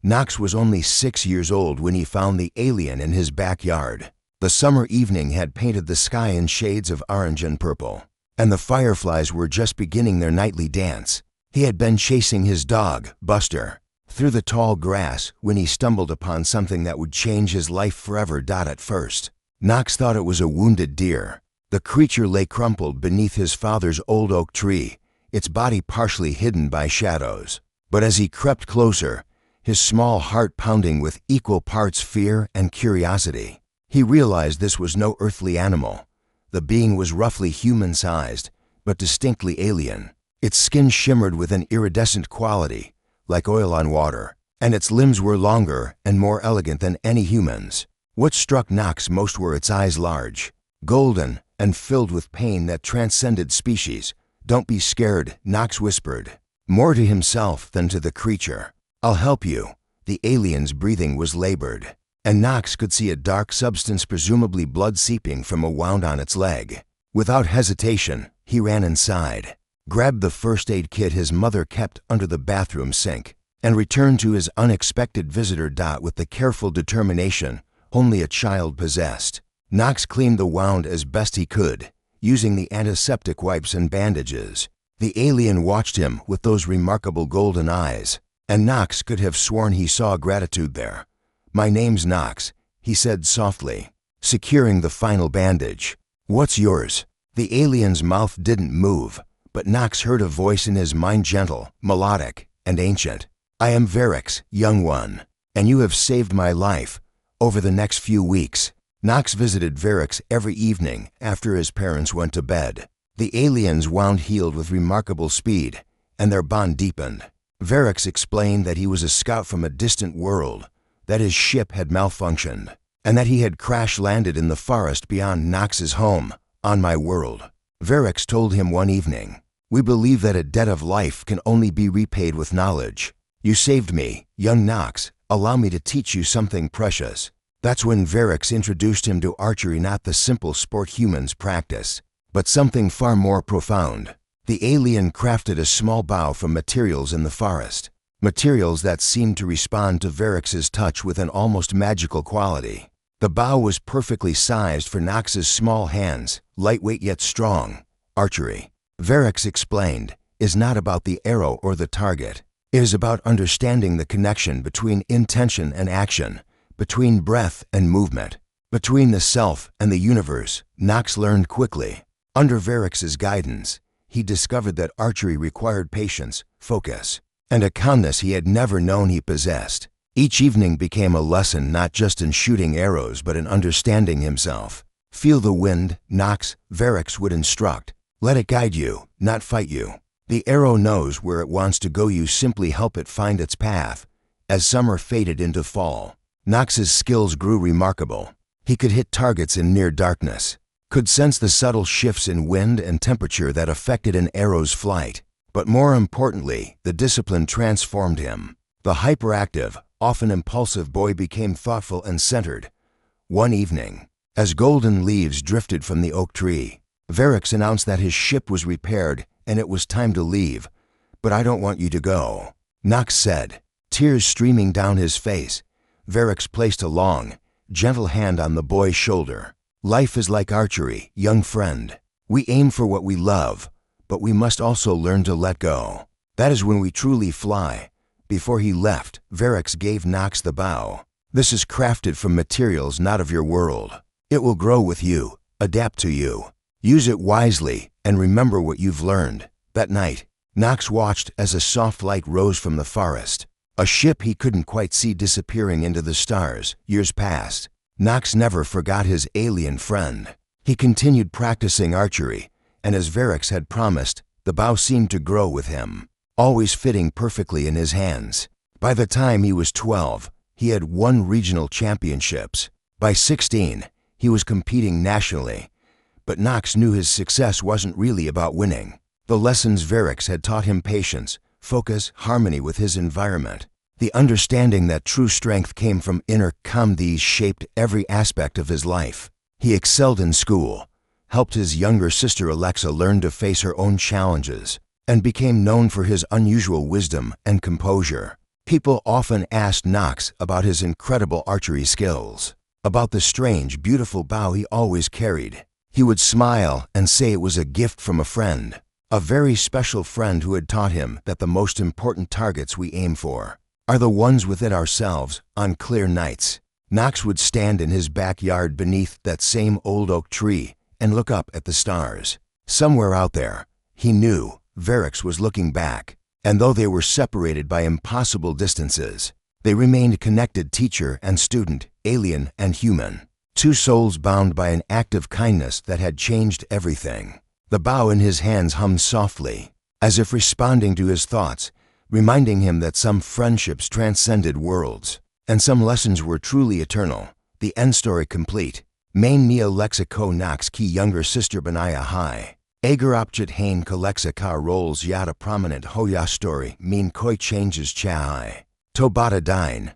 Knox was only 6 years old when he found the alien in his backyard. The summer evening had painted the sky in shades of orange and purple, and the fireflies were just beginning their nightly dance. He had been chasing his dog, Buster, through the tall grass when he stumbled upon something that would change his life forever. At first, Knox thought it was a wounded deer. The creature lay crumpled beneath his father's old oak tree, its body partially hidden by shadows. But as he crept closer, his small heart pounding with equal parts fear and curiosity, he realized this was no earthly animal. The being was roughly human-sized, but distinctly alien. Its skin shimmered with an iridescent quality, like oil on water, and its limbs were longer and more elegant than any human's. What struck Knox most were its eyes, large, golden, and filled with pain that transcended species. "Don't be scared," Knox whispered, more to himself than to the creature. "I'll help you." The alien's breathing was labored, and Knox could see a dark substance, presumably blood, seeping from a wound on its leg. Without hesitation, he ran inside, grabbed the first aid kit his mother kept under the bathroom sink, and returned to his unexpected visitor. With the careful determination only a child possessed, Knox cleaned the wound as best he could, using the antiseptic wipes and bandages. The alien watched him with those remarkable golden eyes, and Knox could have sworn he saw gratitude there. "My name's Knox," he said softly, securing the final bandage. "What's yours?" The alien's mouth didn't move, but Knox heard a voice in his mind, gentle, melodic, and ancient. "I am Varix, young one, and you have saved my life." Over the next few weeks, Knox visited Varix every evening after his parents went to bed. The alien's wound healed with remarkable speed, and their bond deepened. Varix explained that he was a scout from a distant world, that his ship had malfunctioned, and that he had crash-landed in the forest beyond Knox's home, on my world. Varix told him one evening, "We believe that a debt of life can only be repaid with knowledge. You saved me, young Knox. Allow me to teach you something precious." That's when Varix introduced him to archery, not the simple sport humans practice, but something far more profound. The alien crafted a small bow from materials in the forest, materials that seemed to respond to Varix's touch with an almost magical quality. The bow was perfectly sized for Knox's small hands, lightweight yet strong. Archery, Varix explained, is not about the arrow or the target. It is about understanding the connection between intention and action, between breath and movement, between the self and the universe. Knox learned quickly. Under Varix's guidance, he discovered that archery required patience, focus, and a calmness he had never known he possessed. Each evening became a lesson, not just in shooting arrows but in understanding himself. "Feel the wind, Knox," Varix would instruct. "Let it guide you, not fight you. The arrow knows where it wants to go, you simply help it find its path." As summer faded into fall, Knox's skills grew remarkable. He could hit targets in near darkness, could sense the subtle shifts in wind and temperature that affected an arrow's flight. But more importantly, the discipline transformed him. The hyperactive, often impulsive boy became thoughtful and centered. One evening, as golden leaves drifted from the oak tree, Varix announced that his ship was repaired and it was time to leave. "But I don't want you to go," Knox said, tears streaming down his face. Varix placed a long, gentle hand on the boy's shoulder. "Life is like archery, young friend. We aim for what we love, but we must also learn to let go. That is when we truly fly." Before he left, Varix gave Knox the bow. "This is crafted from materials not of your world. It will grow with you, adapt to you. Use it wisely and remember what you've learned." That night, Knox watched as a soft light rose from the forest. A ship he couldn't quite see disappearing into the stars. Years passed. Knox never forgot his alien friend. He continued practicing archery, and as Varix had promised, the bow seemed to grow with him, always fitting perfectly in his hands. By the time he was 12, he had won regional championships. By 16, he was competing nationally. But Knox knew his success wasn't really about winning. The lessons Varix had taught him: patience, focus, harmony with his environment. The understanding that true strength came from inner calm. These shaped every aspect of his life. He excelled in school, helped his younger sister Alexa learn to face her own challenges, and became known for his unusual wisdom and composure. People often asked Knox about his incredible archery skills, about the strange, beautiful bow he always carried. He would smile and say it was a gift from a friend, a very special friend who had taught him that the most important targets we aim for are the ones within ourselves on clear nights. Knox would stand in his backyard beneath that same old oak tree and look up at the stars. Somewhere out there, he knew, Varix was looking back, and though they were separated by impossible distances, they remained connected, teacher and student, alien and human. Two souls bound by an act of kindness that had changed everything. The bow in his hands hummed softly, as if responding to his thoughts, reminding him that some friendships transcended worlds, and some lessons were truly eternal. The end story complete. Main Nia Lexico Knox ki younger sister Benaya Hai. Agar Opchit Hain Kalexa Ka Rolls Yada Prominent Hoya Story Mean Koi Changes Chai. Tobata Dine.